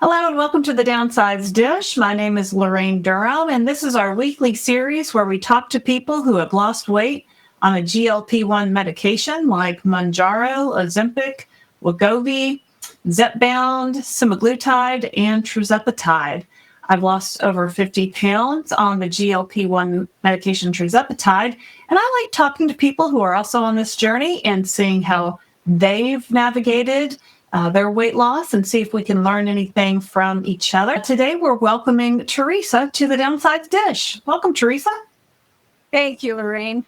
Hello and welcome to the Downsized Dish. My name is Laraine Durham, and this is our weekly series where we talk to people who have lost weight on a GLP-1 medication like Mounjaro, Ozempic, Wegovy, Zepbound, Semaglutide, and Tirzepatide. I've lost over 50 pounds on the GLP-1 medication Tirzepatide, and I like talking to people who are also on this journey and seeing how they've navigated their weight loss and see if we can learn anything from each other. Today, we're welcoming Theresa to the Downsized Dish. Welcome, Theresa. Thank you, Laraine.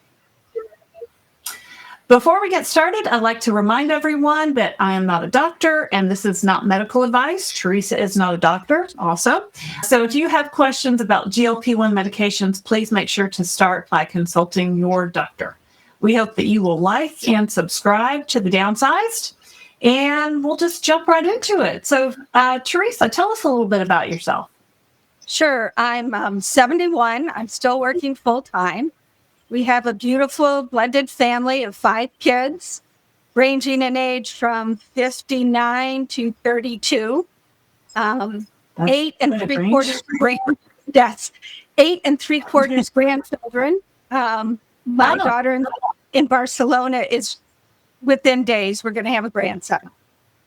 Before we get started, I'd like to remind everyone that I am not a doctor and this is not medical advice. Theresa is not a doctor also. So if you have questions about GLP-1 medications, please make sure to start by consulting your doctor. We hope that you will like and subscribe to the Downsized, and we'll just jump right into it. So Theresa, tell us a little bit about yourself. Sure. I'm 71. I'm still working full time. We have a beautiful blended family of 5 kids, ranging in age from 59 to 32. 8 and 3/4 grandchildren. My daughter in Barcelona is within days. We're going to have a grandson.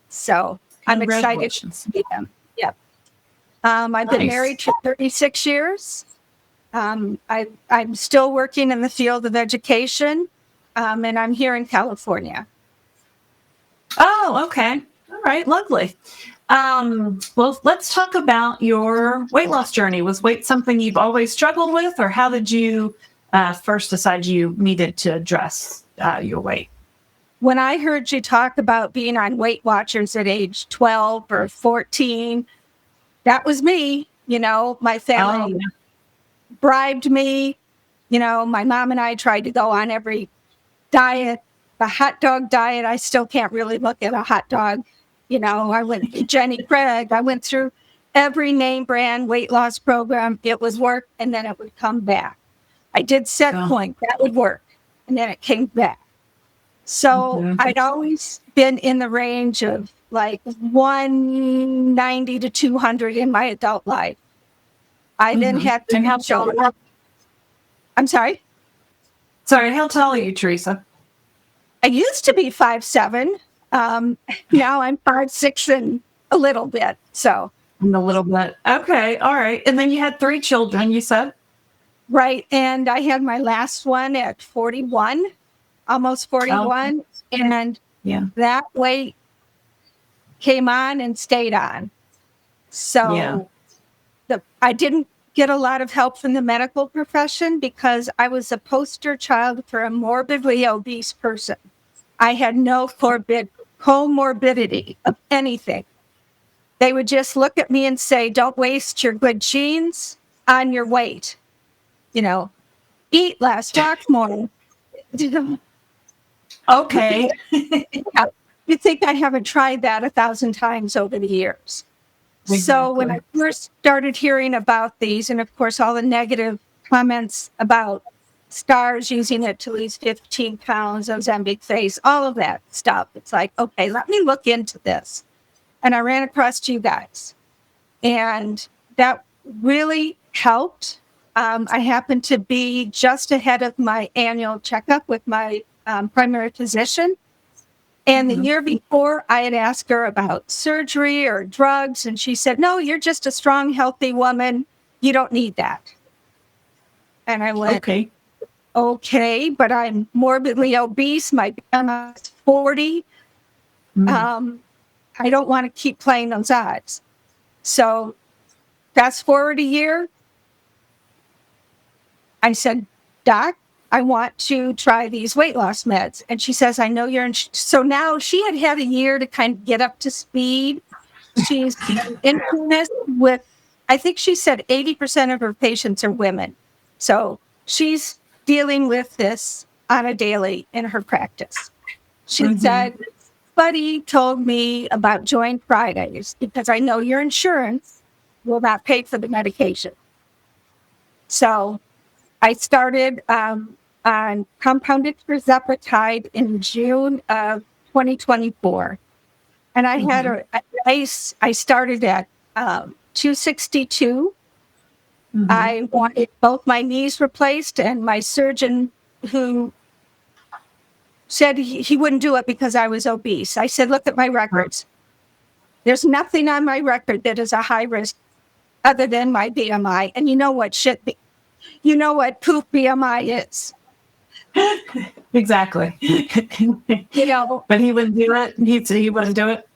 So I'm excited to see them. Yep. I've been married for 36 years. I'm still working in the field of education, and I'm here in California. Oh, okay. All right. Lovely. Well, let's talk about your weight loss journey. Was weight something you've always struggled with, or how did you first decide you needed to address your weight? When I heard you talk about being on Weight Watchers at age 12 or 14, that was me. My family bribed me. My mom and I tried to go on every diet, the hot dog diet. I still can't really look at a hot dog. I went to Jenny Craig. I went through every name brand weight loss program. It was work, and then it would come back. I did set point. That would work. And then it came back. So I'd always been in the range of like 190 to 200 in my adult life. I then had to have children. I'm sorry? Sorry, how tall are you, Theresa? I used to be 5'7". Now I'm 5'6" and a little bit. So A little bit. Okay. All right. And then you had 3 children, you said? Right. And I had my last one at 41, almost 41. And that weight came on and stayed on. So I didn't get a lot of help from the medical profession because I was a poster child for a morbidly obese person. I had no comorbidity of anything. They would just look at me and say, don't waste your good genes on your weight. Eat less, walk more. Okay. You think I haven't tried that 1,000 times over the years. Exactly. So when I first started hearing about these, and of course all the negative comments about stars using it to lose 15 pounds, Ozempic face, all of that stuff, it's like, okay, let me look into this. And I ran across you guys. And that really helped. I happened to be just ahead of my annual checkup with my primary physician. And the year before, I had asked her about surgery or drugs. And she said, no, you're just a strong, healthy woman. You don't need that. And I went, okay, but I'm morbidly obese. My BMI is 40. I don't want to keep playing those odds. So fast forward a year, I said, Doc, I want to try these weight loss meds. And she says, I know you're in. So now she had a year to kind of get up to speed. She's in this with, I think she said 80% of her patients are women. So she's dealing with this on a daily in her practice. She said, buddy told me about Join Fridays because I know your insurance will not pay for the medication. So I started on compounded Tirzepatide in June of 2024. And I had I started at 262. Mhm. I wanted both my knees replaced, and my surgeon, who said he wouldn't do it because I was obese. I said, look at my records. There's nothing on my record that is a high risk other than my BMI. And you know what you know what poop BMI is. Exactly. You know, But he wouldn't do it. He wouldn't do it.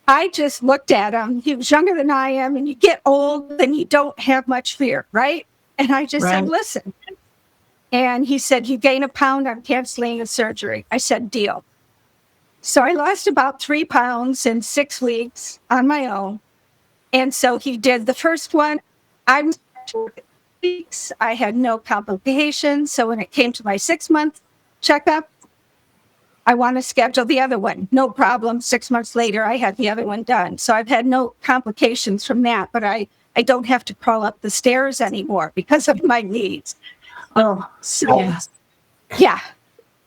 I just looked at him. He was younger than I am, and you get old and you don't have much fear, right? And I just said, Right. listen. And he said, you gain a pound, I'm canceling the surgery. I said, deal. So I lost about 3 pounds in 6 weeks on my own. And so he did the first one. I was 2 weeks. I had no complications. So when it came to my 6-month checkup, I want to schedule the other one. No problem. 6 months later, I had the other one done. So I've had no complications from that, but I don't have to crawl up the stairs anymore because of my knees. Oh, So, yes. yeah.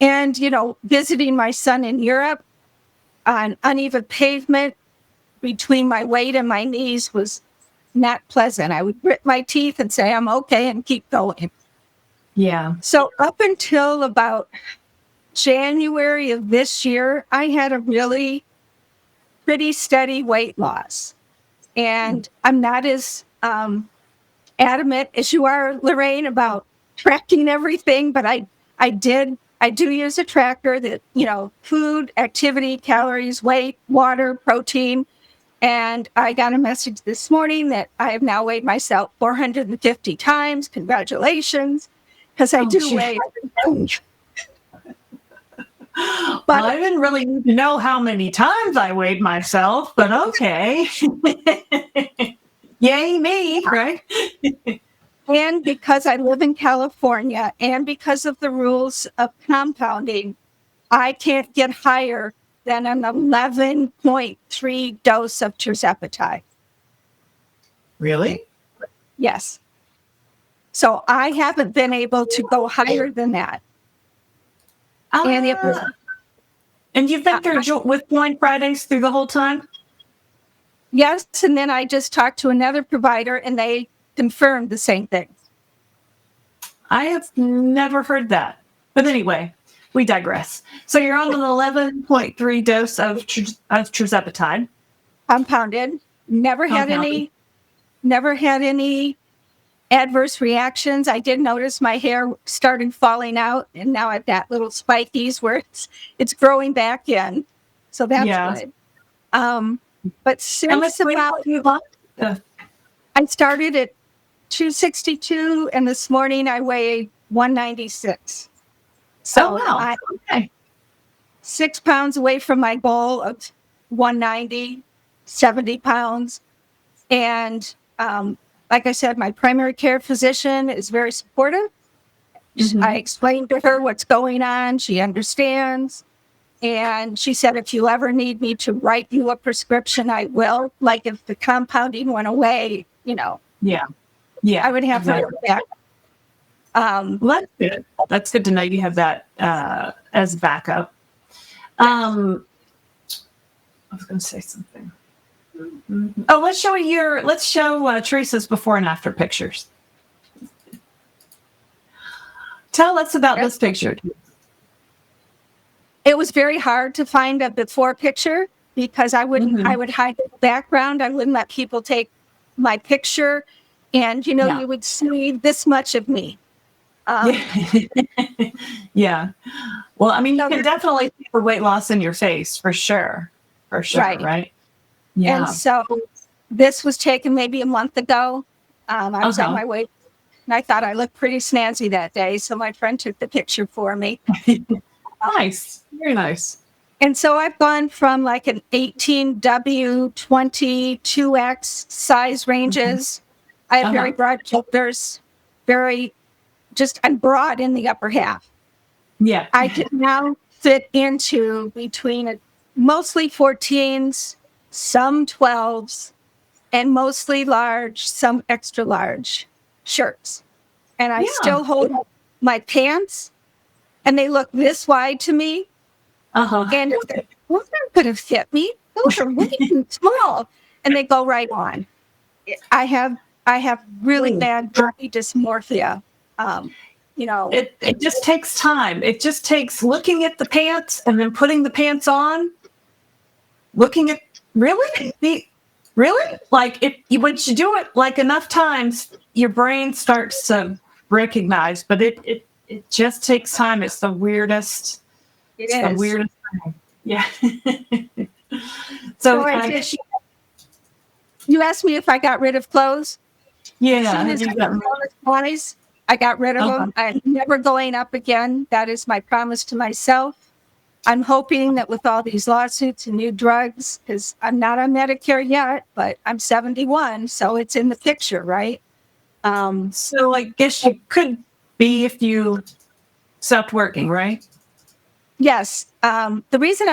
And, you know, visiting my son in Europe on uneven pavement between my weight and my knees was not pleasant. I would grit my teeth and say, I'm okay, and keep going. Yeah. So up until about January of this year, I had a really pretty steady weight loss. And I'm not as adamant as you are, Laraine, about tracking everything, but I do use a tracker that, you know, food, activity, calories, weight, water, protein. And I got a message this morning that I have now weighed myself 450 times. Congratulations. Because I do weigh. Well, I didn't really need to know how many times I weighed myself, but okay. Yay me, right? And because I live in California and because of the rules of compounding, I can't get higher than an 11.3 dose of Tirzepatide. Really? Yes. So I haven't been able to go higher than that. And it was, And you've been through with Blind Fridays through the whole time? yes. And then I just talked to another provider and they confirmed the same thing. I have never heard that. But anyway, we digress. So you're on an 11.3 dose of Tirzepatide. Compounded. Never had any adverse reactions. I did notice my hair started falling out, and now I've got little spikies where it's growing back in. So that's good. But since about I started at 262, and this morning I weighed 196. So I'm 6 pounds away from my goal of 190, 70 pounds. And like I said, my primary care physician is very supportive. Mm-hmm. I explained to her what's going on. She understands. And she said, if you ever need me to write you a prescription, I will. Like if the compounding went away, you know. Yeah. I would have to go back. Well, that's good. That's good to know you have that as backup. I was going to say something. Mm-hmm. Oh, let's show Teresa's before and after pictures. Tell us about this picture. It was very hard to find a before picture because I would hide the background. I wouldn't let people take my picture. And, you know, you would see this much of me. Yeah. Well, I mean, you can definitely see the weight loss in your face for sure. Right? Yeah. And so this was taken maybe a month ago. I was on my way, and I thought I looked pretty snazzy that day. So my friend took the picture for me. Nice. Very nice. And so I've gone from like an 18W, 22X size ranges. I have very broad shoulders, I'm broad in the upper half. Yeah. I can now fit into between mostly 14s, some 12s, and mostly large, some extra large shirts. And I still hold up my pants, and they look this wide to me. And those aren't going to fit me. Those are way too small. And they go right on. I have really Mm. bad body dysmorphia. You know, It just takes time. It just takes looking at the pants and then putting the pants on, looking at really like once you do it like enough times, your brain starts to recognize. But it just takes time. It's the weirdest. it It's the is. weirdest thing. Yeah. So So you asked me if I got rid of clothes. As yeah, soon have as you I gotten? got bodies, I got rid of Okay. them. I'm never going up again. That is my promise to myself. I'm hoping that with all these lawsuits and new drugs, because I'm not on Medicare yet, but I'm 71, so it's in the picture, right? So I guess you could be if you stopped working, right? Yes. The reason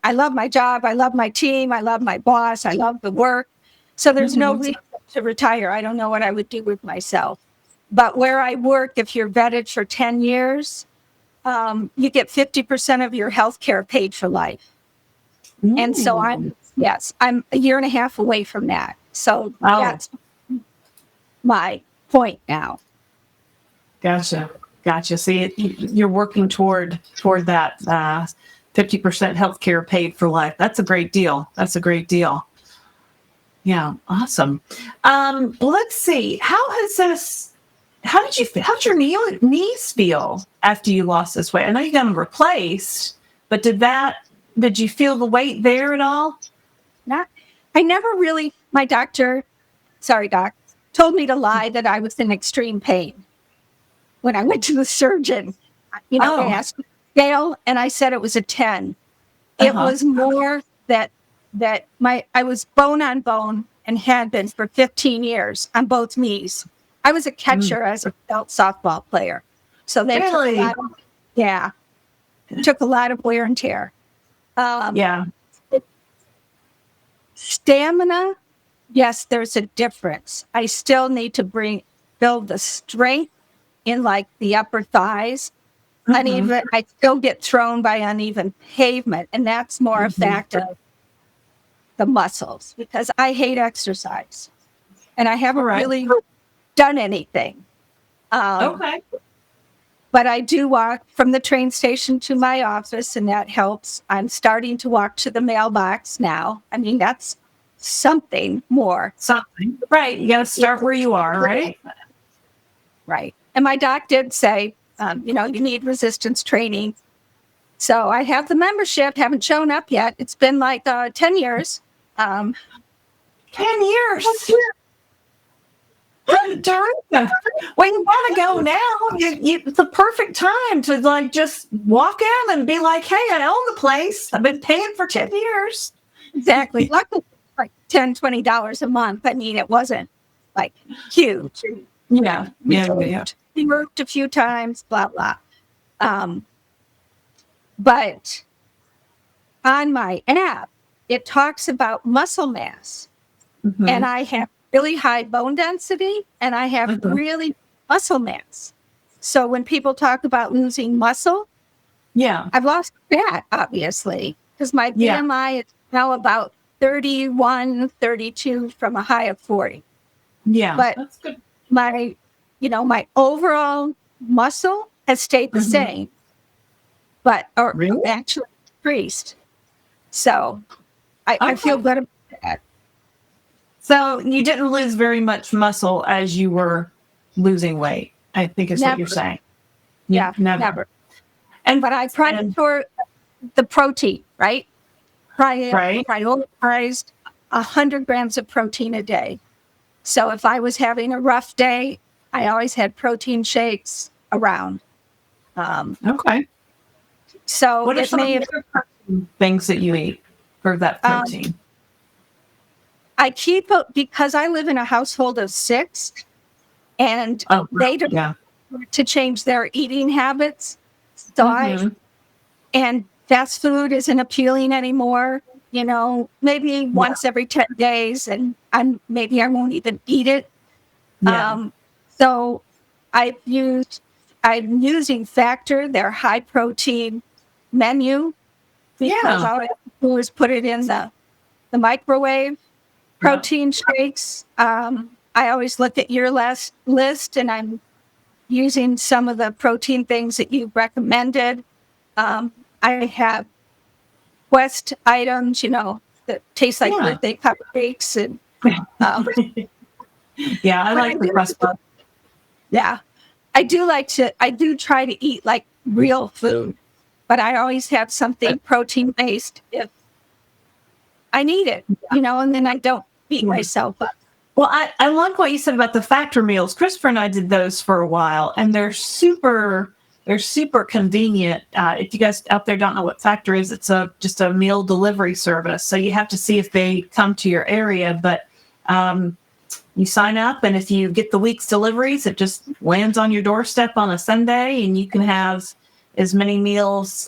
I love my job, I love my team, I love my boss, I love the work. So there's no Mhm. reason to retire. I don't know what I would do with myself. But where I work, if you're vetted for 10 years, you get 50% of your health care paid for life. And so Mm. I'm a year and a half away from that. So Oh, that's my point now. gotcha. See, you're working toward that 50% healthcare paid for life. That's a great deal. That's a great deal. Yeah, awesome. Well, let's see. How did you feel? How'd your knees feel after you lost this weight? I know you got them replaced, but did you feel the weight there at all? Not, I never really, my doctor, sorry, doc, told me to lie that I was in extreme pain when I went to the surgeon. They Oh, asked me the scale, and I said it was a 10. It uh-huh. was more that I was bone on bone and had been for 15 years on both knees. I was a Mm. catcher as a adult softball player. So they took a Really? lot of, yeah, took a lot of wear and tear. Um, Yeah. Stamina, yes, there's a difference. I still need to build the strength in like the upper thighs. Hmm. Uneven, I still get thrown by uneven pavement, and that's more a Hmm. fact of the muscles because I hate exercise and I All haven't right. really done anything. Um, Okay. but I do walk from the train station to my office, and that helps. I'm starting to walk to the mailbox now. I mean, that's something more. Something. Right. You got to start where you are, right? Right. And my doc did say, you need resistance training. So I have the membership, haven't shown up yet. It's been like 10 years. Um, 10 years. Theresa, well, you want to go now. It's the perfect time to like just walk in and be like, hey, I own the place. I've been paying for 10 years. exactly. Luckily, like $10, $20 a month. I mean, it wasn't like huge. Yeah. Yeah. We moved a few times, blah, blah. Um, but on my app, it talks about muscle mass. And Mm-hmm. I have really high bone density and I have Mm-hmm. really muscle mass. So when people talk about losing muscle, Yeah. I've lost fat, obviously, because my Yeah. BMI is now about 31, 32 from a high of 40. Yeah. But That's good. my overall muscle has stayed the Mm-hmm. same, or Really? actually increased. So I feel Okay. good about that. So you didn't lose very much muscle as you were losing weight, I think is what Never. you're saying. Yeah, Never. never. And, But I and prioritize the protein, right? right. Prioritized 100 grams of protein a day. So if I was having a rough day, I always had protein shakes around. Um, Okay. so What are it some of may the have, other things that you eat for that um, protein? because I live in a household of 6 and Oh, they don't yeah. want to change their eating habits. So Mm-hmm. and fast food isn't appealing anymore. Maybe Yeah. once every 10 days and maybe I won't even eat it. Yeah. Um, so I'm using Factor, their high protein menu, because Yeah. all I have to do is put it in the microwave protein shakes. I always look at your list, and I'm using some of the protein things that you recommended. I have Quest items, that taste like Yeah. birthday cupcakes, and Yeah, I but like the crust puff. yeah, I do try to eat like real food, but I always have something protein based if I need it, and then I don't beat myself up. Well, I like what you said about the factor meals. Christopher and I did those for a while, and they're super convenient. If you guys out there don't know what Factor is, it's just a meal delivery service. So you have to see if they come to your area, but you sign up, and if you get the week's deliveries, it just lands on your doorstep on a Sunday, and you can have as many meals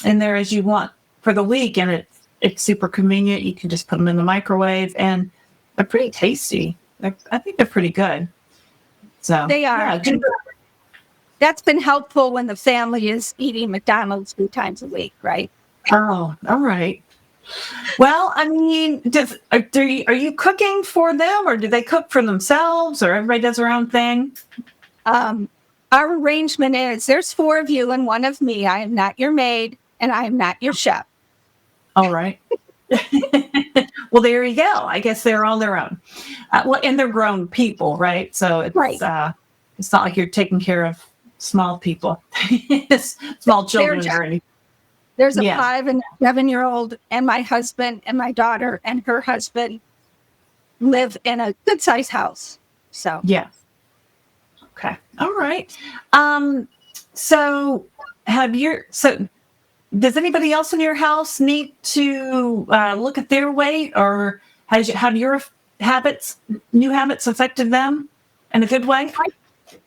in there as you want for the week, and it's super convenient. You can just put them in the microwave, and they're pretty tasty. I think they're pretty good. So They are. Yeah, That's been helpful when the family is eating McDonald's 3 times a week, right? oh, all right. Well, I mean, are you cooking for them, or do they cook for themselves, or everybody does their own thing? Our arrangement is there's 4 of you and 1 of me. I am not your maid, and I am not your chef. All right. Well, there you go. I guess they're on their own. Well, and they're grown people, right? So it's Right. it's not like you're taking care of small people, small children or anything. There's a Yeah. 5 and 7-year-old, and my husband and my daughter and her husband live in a good sized house. So Yeah. Okay. All right. So does anybody else in your house need to look at their weight, or have your new habits affected them in a good way?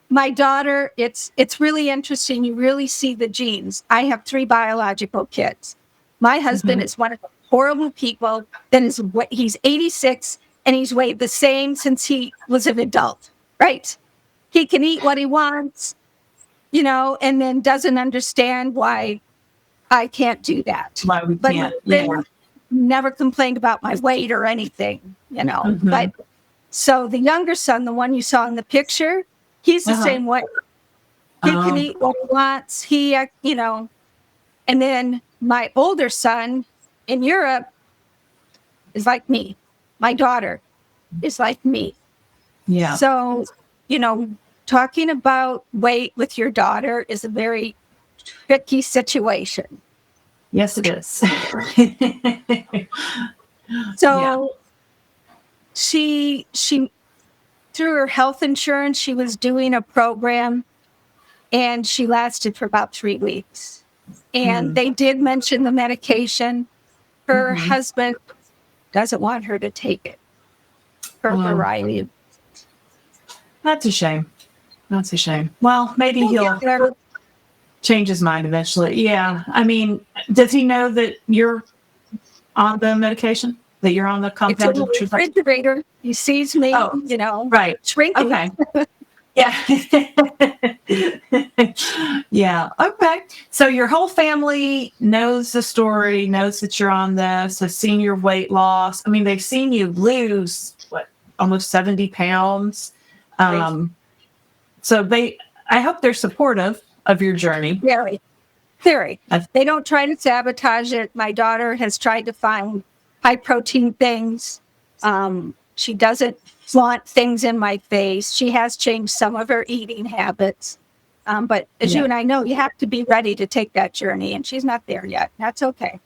my daughter, it's really interesting. You really see the genes. I have 3 biological kids. My husband is one of the horrible people that he's 86 and he's weighed the same since he was an adult, right? He can eat what he wants, and then doesn't understand why I can't do that. Why we But can't? then Yeah. never complained about my weight or anything, But so the younger son, the one you saw in the picture, he's the same way. He can eat what he wants. And then my older son in Europe is like me. My daughter is like me. Yeah. So, talking about weight with your daughter is a very tricky situation. Yes, it is. So she through her health insurance, she was doing a program, and she lasted for about 3 weeks. And they did mention the medication. Her husband doesn't want her to take it for a variety of. That's a shame. That's a shame. Well, maybe he'll change his mind eventually. Yeah. I mean, does he know that you're on the medication? That you're on the It's a compounded refrigerator. He sees me, right. shrinking. Okay. Yeah. Yeah. Okay. So your whole family knows the story, knows that you're on this, has seen your weight loss. I mean, they've seen you lose almost 70 pounds. So I hope they're supportive of your journey. Very, very. They don't try to sabotage it. My daughter has tried to find high protein things. She doesn't flaunt things in my face. She has changed some of her eating habits. But as you and I know, you have to be ready to take that journey, and she's not there yet. That's okay.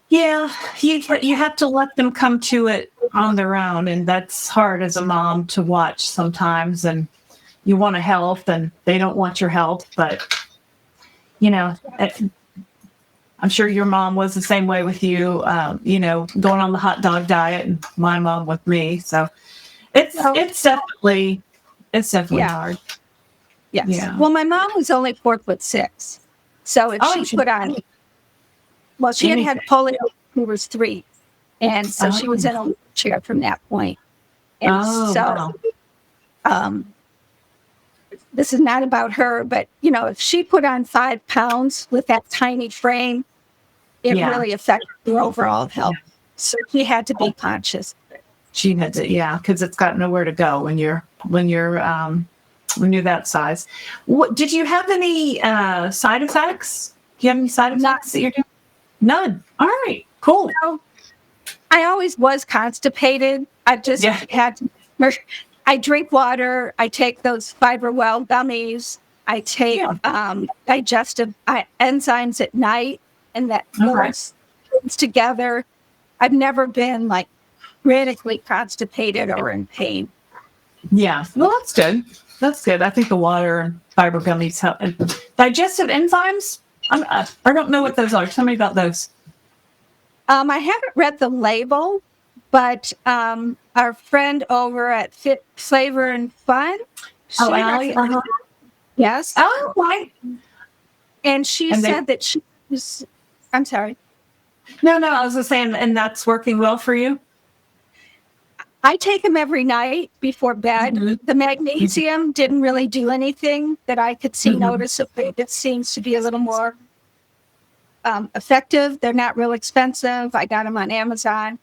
Yeah, you have to let them come to it on their own, and that's hard as a mom to watch sometimes. And you want to help, and they don't want your help, but I'm sure your mom was the same way with you. Going on the hot dog diet, and my mom with me. So it's definitely hard. Yes. Yeah. Well, my mom was only 4'6", so if she put on, she had polio when she was 3, and so she was in a wheelchair from that point. And this is not about her, but if she put on 5 pounds with that tiny frame, it really affected her overall health. So she had to be conscious. She had to, yeah, because it's got nowhere to go when you're that size. What did you have any side effects? Do you have any side effects that you're doing? None. All right. Cool. So I always was constipated. I just had to. I drink water. I take those Fiber Well gummies. I take digestive enzymes at night, and that goes together. I've never been like critically constipated or in pain. Yeah. Well, that's good. That's good. I think the water and fiber gummies help. And digestive enzymes? I don't know what those are. Tell me about those. I haven't read the label, but our friend over at Fit Flavor and Fun. Allie? Yes. Oh, right. And she said that she was, I'm sorry. No, I was just saying, and that's working well for you? I take them every night before bed. Mm-hmm. The magnesium didn't really do anything that I could see noticeably. It seems to be a little more effective. They're not real expensive. I got them on Amazon.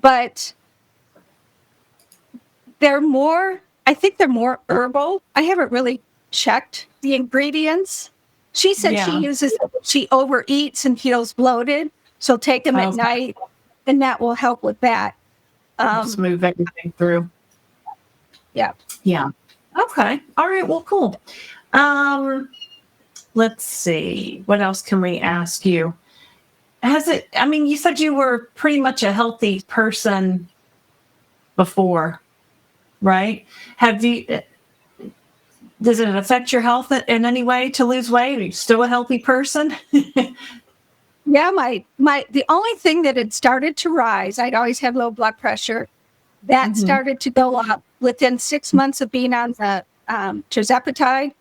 But I think they're more herbal. I haven't really checked the ingredients. She said she overeats and feels bloated. So take them at night, and that will help with that. Smooth everything through. Yeah. Yeah. Okay. All right. Well, cool. Let's see. What else can we ask you? You said you were pretty much a healthy person before, right? Does it affect your health in any way to lose weight? Are you still a healthy person? Yeah, the only thing that had started to rise, I'd always had low blood pressure. That started to go up within 6 months of being on the Tirzepatide.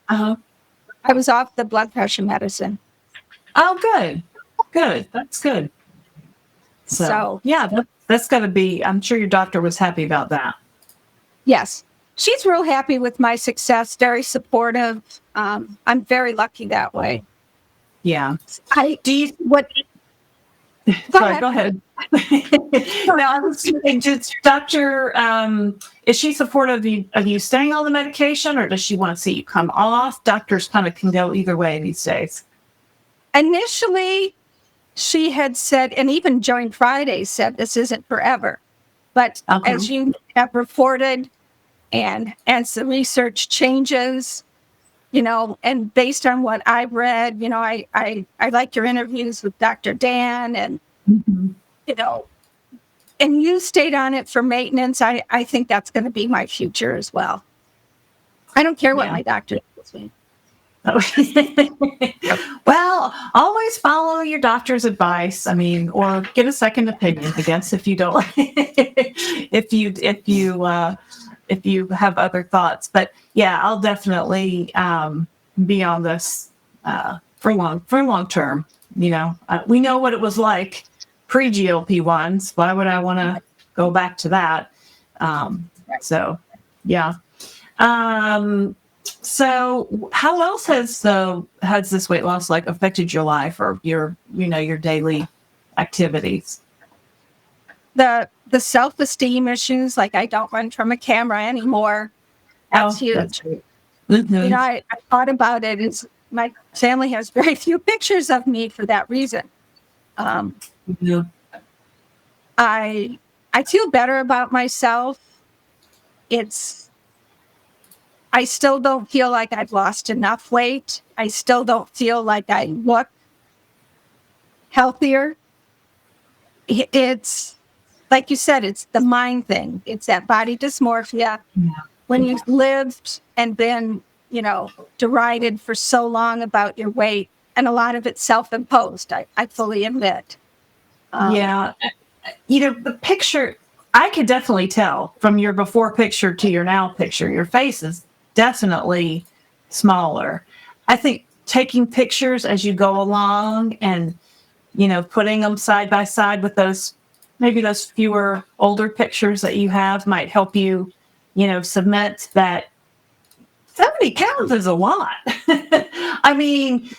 I was off the blood pressure medicine. Oh, good. Good. That's good. So yeah, that's got to be, I'm sure your doctor was happy about that. Yes. She's real happy with my success, very supportive. I'm very lucky that way. Yeah. Sorry, go ahead. I was thinking, doctor, is she supportive of you staying on the medication, or does she want to see you come off? Doctors kind of can go either way these days. Initially, she had said, and even Join Friday said, this isn't forever. But as you have reported, and as the research changes, and based on what I've read, I like your interviews with Dr. Dan, and, and you stayed on it for maintenance. I think that's going to be my future as well. I don't care what my doctor tells me. Well, always follow your doctor's advice. Or get a second opinion, I guess, if you don't, if you have other thoughts. But yeah, I'll definitely be on this for long term. We know what it was like pre GLP-1s. Why would I want to go back to that? So yeah. So how else has this weight loss affected your life or your daily activities? The self-esteem issues, like I don't run from a camera anymore. That's huge. That's right. I thought about it. My family has very few pictures of me for that reason. I feel better about myself. I still don't feel like I've lost enough weight. I still don't feel like I look healthier. It's like you said, it's the mind thing. It's that body dysmorphia. Yeah. When you've lived and been, derided for so long about your weight, and a lot of it's self-imposed, I fully admit. The picture, I could definitely tell from your before picture to your now picture, your face is definitely smaller. I think taking pictures as you go along and, putting them side by side with those fewer older pictures that you have might help you, submit that 70 pounds is a lot. I mean,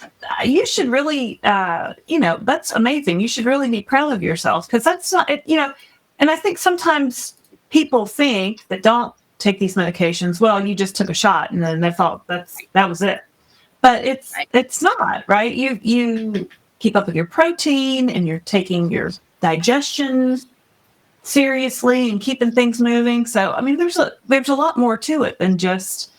you should really, that's amazing. You should really be proud of yourself because that's not, and I think sometimes people think that don't take these medications, well, you just took a shot and then they thought that was it. But it's not, right? You keep up with your protein and you're taking your digestion seriously and keeping things moving. So, I mean, there's a lot more to it than just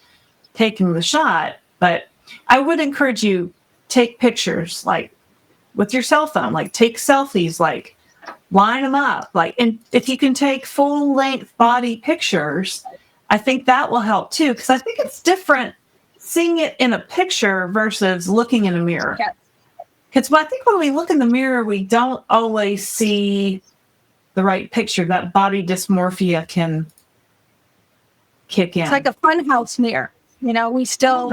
taking the shot. But I would encourage you take pictures like with your cell phone, like take selfies, like line them up, like, and if you can take full length body pictures, I think that will help too. Cause I think it's different seeing it in a picture versus looking in a mirror. Yes. Because I think when we look in the mirror, we don't always see the right picture. That body dysmorphia can kick in. It's like a funhouse mirror. We still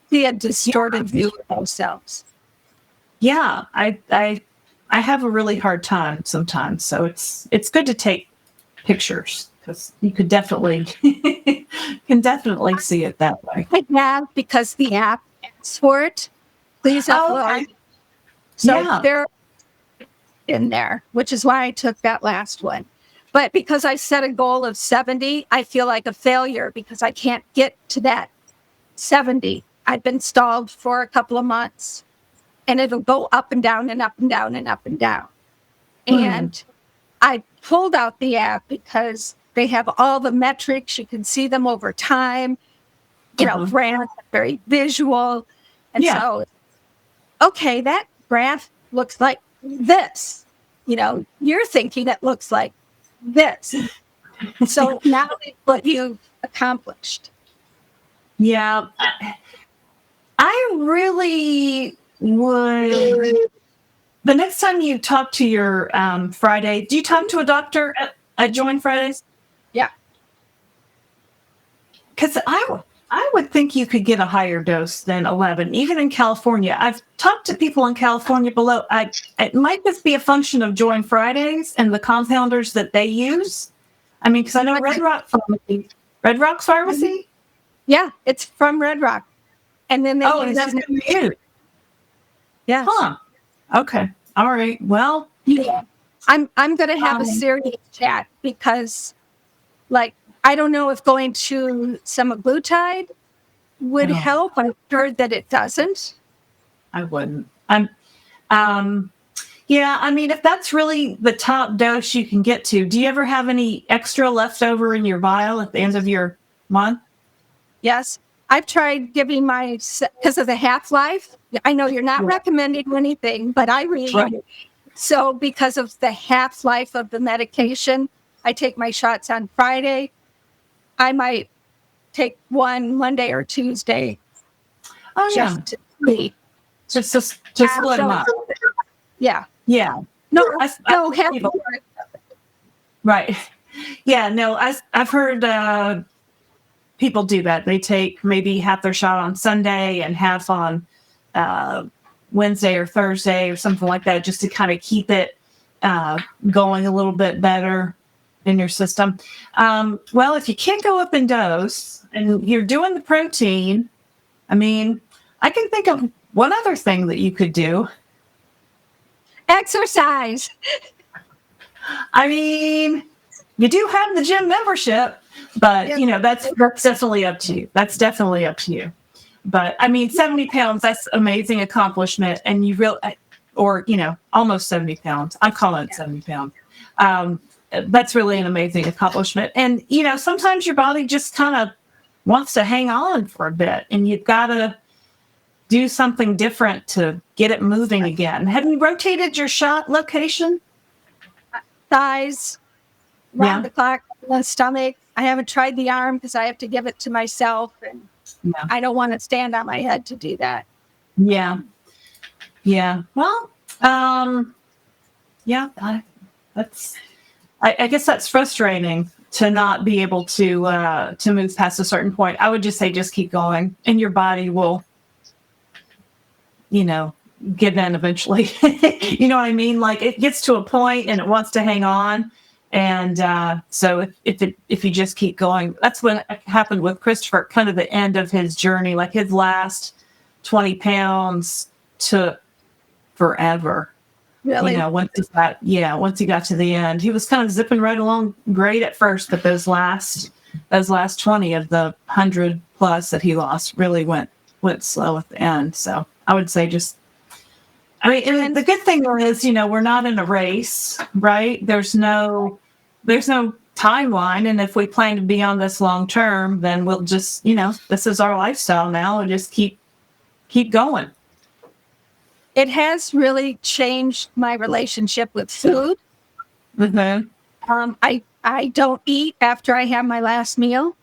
see a distorted view of ourselves. Yeah, I have a really hard time sometimes. So it's good to take pictures because you could definitely see it that way. I have because the app asks for it. Please upload. Okay. So they're in there, which is why I took that last one. But because I set a goal of 70, I feel like a failure because I can't get to that 70. I've been stalled for a couple of months and it'll go up and down and up and down and up and down. And I pulled out the app because they have all the metrics. You can see them over time. Brands are very visual. And so, okay, that graph looks like this. You're thinking it looks like this. So now what you've accomplished. Yeah. I really would. The next time you talk to your Friday, do you talk to a doctor at Join Fridays? Yeah. Because I would think you could get a higher dose than 11, even in California. I've talked to people in California below. It might just be a function of Join Fridays and the compounders that they use. I mean, because I know Red Rock Pharmacy. Yeah, it's from Red Rock. And then they use that's you. Yeah. Huh. Okay. All right. Well, I'm going to have a serious chat because, I don't know if going to Semaglutide would help. I've heard that it doesn't. I wouldn't. Yeah. I mean, if that's really the top dose you can get to, do you ever have any extra left over in your vial at the end of your month? Yes. I've tried giving because of the half-life. I know you're not recommending anything, but I read. Right. So because of the half-life of the medication, I take my shots on Friday. I might take one Monday or Tuesday. Oh, just to see. Just split them up. Yeah. Yeah. No, right. Yeah, no, I've heard people do that. They take maybe half their shot on Sunday and half on Wednesday or Thursday or something like that, just to kind of keep it going a little bit better in your system. Well, if you can't go up in dose and you're doing the protein, I mean, I can think of one other thing that you could do. Exercise. I mean, you do have the gym membership, but that's definitely up to you. That's definitely up to you. But I mean, 70 pounds, that's an amazing accomplishment. And almost 70 pounds. I'm calling it 70 pounds. That's really an amazing accomplishment. And, sometimes your body just kind of wants to hang on for a bit and you've got to do something different to get it moving again. Have you rotated your shot location? Thighs, round the clock, the stomach. I haven't tried the arm because I have to give it to myself. And I don't want to stand on my head to do that. Yeah. Yeah. Well, I guess that's frustrating to not be able to move past a certain point. I would just say, just keep going and your body will, give in eventually. You know what I mean? Like it gets to a point and it wants to hang on. And so if you just keep going, that's what happened with Christopher, kind of the end of his journey, like his last 20 pounds took forever. Really? Once he got to the end, he was kind of zipping right along great at first, but those last 20 of the 100 plus that he lost really went slow at the end. So I would say and the good thing is, we're not in a race, right? There's no timeline. And if we plan to be on this long term, then we'll just, this is our lifestyle now, and just keep going. It has really changed my relationship with food. Mm-hmm. I don't eat after I have my last meal.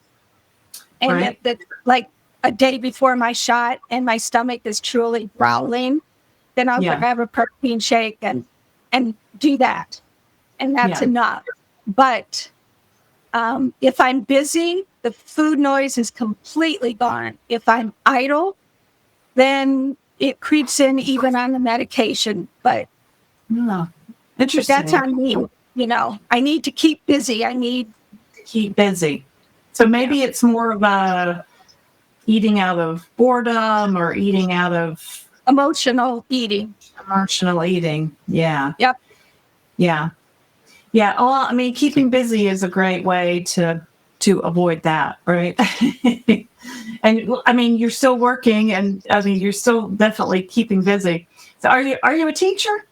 And Right. like a day before my shot and my stomach is truly growling, then I'll grab a protein shake and do that. And that's enough. But if I'm busy, the food noise is completely gone. If I'm idle, then it creeps in even on the medication. But Interesting. That's on me. I need to keep busy. Keep busy. So maybe it's more of a eating out of boredom or eating out of emotional eating. Yeah. Yep. Yeah. Yeah. Well, keeping busy is a great way to avoid that, right? And you're still working, and you're still definitely keeping busy. So are you a teacher?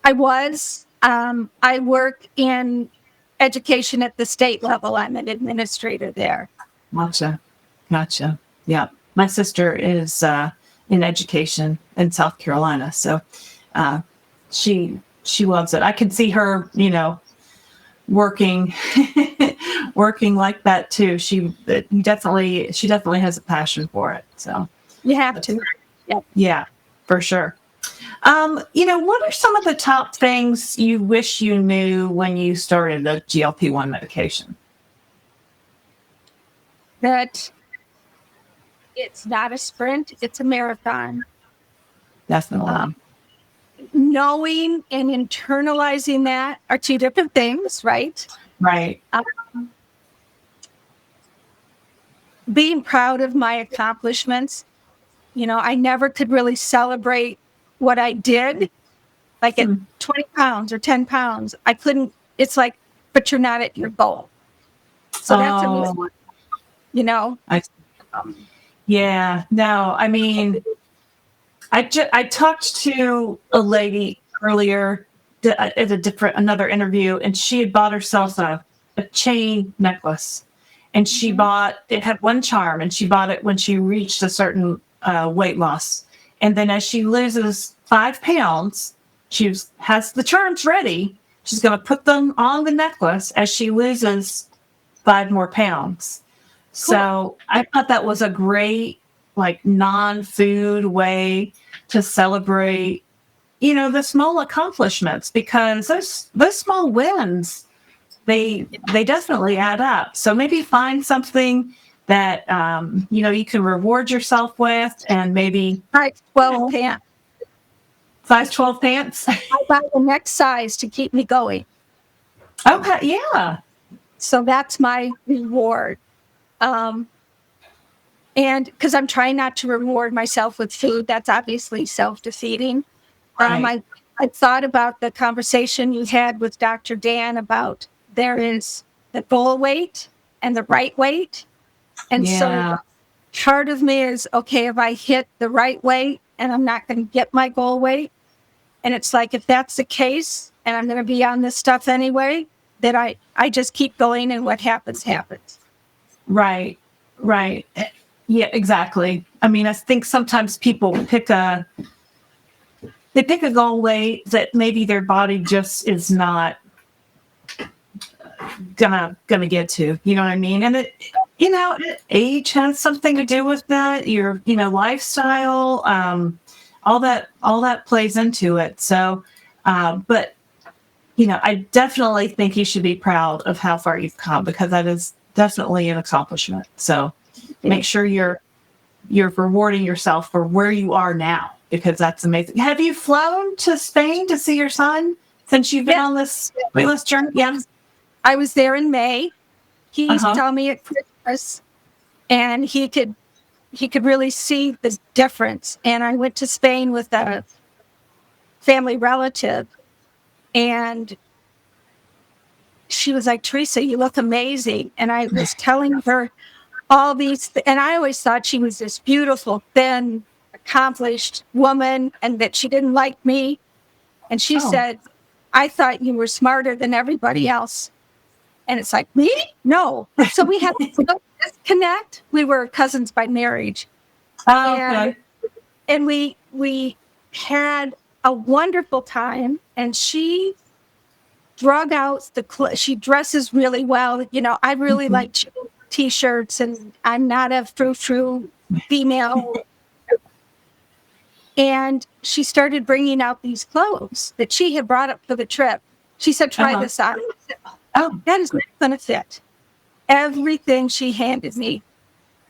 I was. I work in education at the state level. I'm an administrator there. Gotcha. Yeah. My sister is in education in South Carolina, so she loves it. I can see her, working like that too. She definitely has a passion for it. So you have to. Yep. Yeah, for sure. What are some of the top things you wish you knew when you started the GLP-1 medication? That it's not a sprint, it's a marathon. Definitely. Knowing and internalizing that are two different things, right? Right. Being proud of my accomplishments. I never could really celebrate what I did, like at 20 pounds or 10 pounds. I couldn't, it's like, but you're not at your goal. So that's a Yeah, no, I talked to a lady earlier at another interview, and she had bought herself a chain necklace, and it had one charm, and she bought it when she reached a certain weight loss. And then as she loses 5 pounds, she has the charms ready. She's going to put them on the necklace as she loses 5 more pounds. Cool. So I thought that was a great, non-food way to celebrate, the small accomplishments, because those small wins, they definitely add up. So maybe find something that, you can reward yourself with, and maybe size 12 pants. Size 12 pants. I buy the next size to keep me going. Okay. Yeah. So that's my reward. And because I'm trying not to reward myself with food, that's obviously self-defeating. Right. I thought about the conversation you had with Dr. Dan about there is the goal weight and the right weight. And so part of me is, okay, if I hit the right weight and I'm not going to get my goal weight, and it's like, if that's the case and I'm going to be on this stuff anyway, then I just keep going, and what happens, happens. Right. Yeah, exactly. I think sometimes people pick a goal weight that maybe their body just is not gonna get to. You know what I mean? And age has something to do with that. Your lifestyle, all that plays into it. So, but I definitely think you should be proud of how far you've come, because that is definitely an accomplishment. So make sure you're rewarding yourself for where you are now, because that's amazing. Have you flown to Spain to see your son since you've been on this weightless journey? Yeah. I was there in May. He used to tell me at Christmas, and he could he could really see the difference. And I went to Spain with a family relative, and she was like, Theresa, you look amazing. And I was telling her all these, and I always thought she was this beautiful, thin, accomplished woman and that she didn't like me. And she said, I thought you were smarter than everybody else. And it's like, me? No. So we had to disconnect. We were cousins by marriage. And we had a wonderful time. And she drug out she dresses really well. You know, I really like T-shirts, and I'm not a frou-frou female. And she started bringing out these clothes that she had brought up for the trip. She said, try this on. Oh, that is not going to fit. Everything she handed me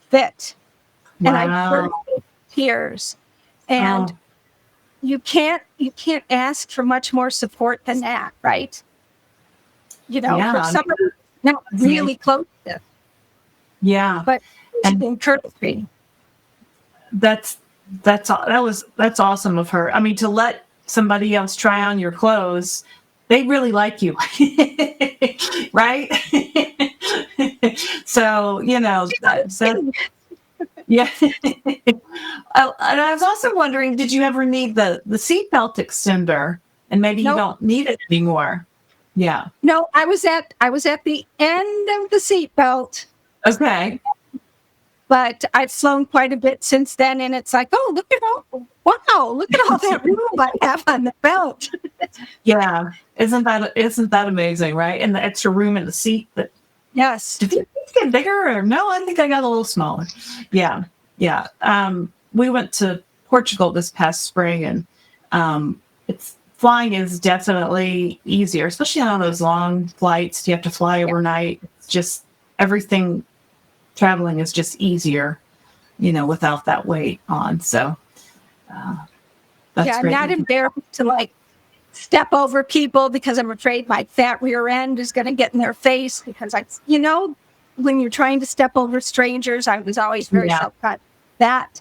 fit. Wow. And I burst into tears. And you can't ask for much more support than that, right? You know, for somebody not really close to it. Yeah. But she encouraged me. That's awesome of her. I mean, to let somebody else try on your clothes, they really like you, right? So, you know, yeah. And I was also wondering, did you ever need the seatbelt extender? And maybe you don't need it anymore. Yeah. No, I was at the end of the seatbelt. Okay. But I've flown quite a bit since then, and it's like, oh, look at all that room I have on the belt. Yeah, isn't that amazing, right? And the extra room in the seat. Yes. Did you get bigger or no? I think I got a little smaller. Yeah. We went to Portugal this past spring, and flying is definitely easier, especially on those long flights. You have to fly overnight. It's just everything. Traveling is just easier, you know, without that weight on. So, that's I'm great. not embarrassed to like step over people because I'm afraid my fat rear end is going to get in their face, because when you're trying to step over strangers, I was always very self-conscious. That,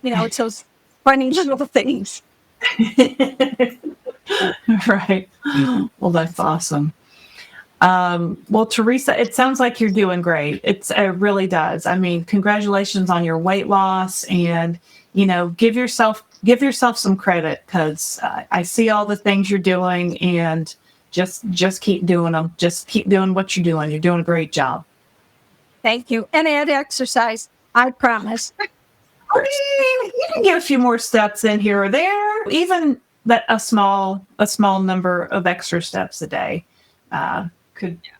it's those funny little things. Right. Well, that's awesome. Well, Theresa, it sounds like you're doing great. It really does. I mean, congratulations on your weight loss, and, you know, give yourself some credit, because I see all the things you're doing, and just keep doing them. Just keep doing what you're doing. You're doing a great job. Thank you. And add exercise. I promise. You can get a few more steps in here or there, even that a small number of extra steps a day.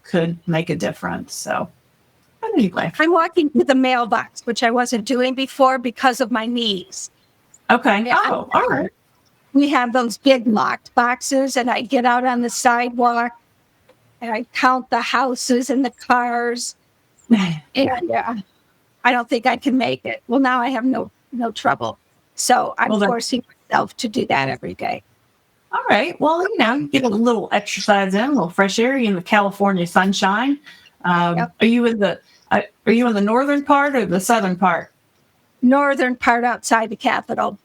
Could make a difference. So anyway, I'm walking to the mailbox, which I wasn't doing before because of my knees. Okay. All right. We have those big locked boxes, and I get out on the sidewalk and I count the houses and the cars, and I don't think I can make it. Well, now I have no trouble. So I'm forcing myself to do that every day. All right. Well, you know, get a little exercise in, a little fresh air. You're in the California sunshine. Are you in the northern part or the southern part? Northern part, outside the capital.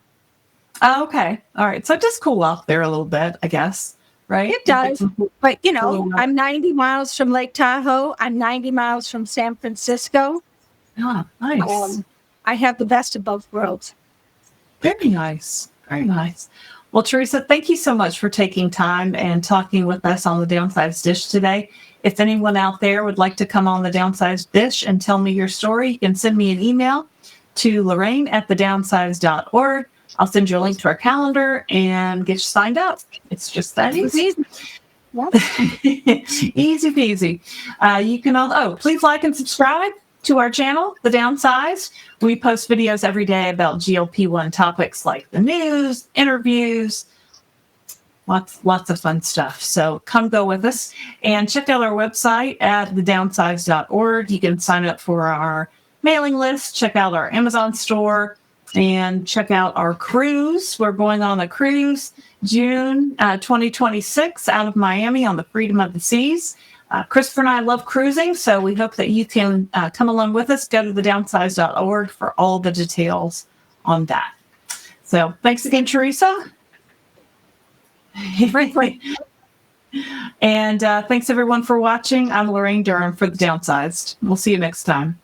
Oh, okay. All right. So it does cool off there a little bit, I guess, right? It does. But, you know, I'm 90 miles from Lake Tahoe. I'm 90 miles from San Francisco. Oh, nice. I have the best of both worlds. Very nice. Very nice. Well, Theresa, thank you so much for taking time and talking with us on the Downsized Dish today. If anyone out there would like to come on the Downsized Dish and tell me your story, you can send me an email to Laraine@thedownsized.org. I'll send you a link to our calendar and get you signed up. It's just that easy. Easy peasy. You can please like and subscribe to our channel, The Downsized. We post videos every day about GLP-1 topics like the news, interviews, lots of fun stuff. So come go with us and check out our website at thedownsized.org. You can sign up for our mailing list, check out our Amazon store, and check out our cruise. We're going on a cruise June 2026 out of Miami on the Freedom of the Seas. Christopher and I love cruising, so we hope that you can come along with us. Go to thedownsized.org for all the details on that. So thanks again, Theresa. And thanks everyone for watching. I'm Laraine Durham for The Downsized. We'll see you next time.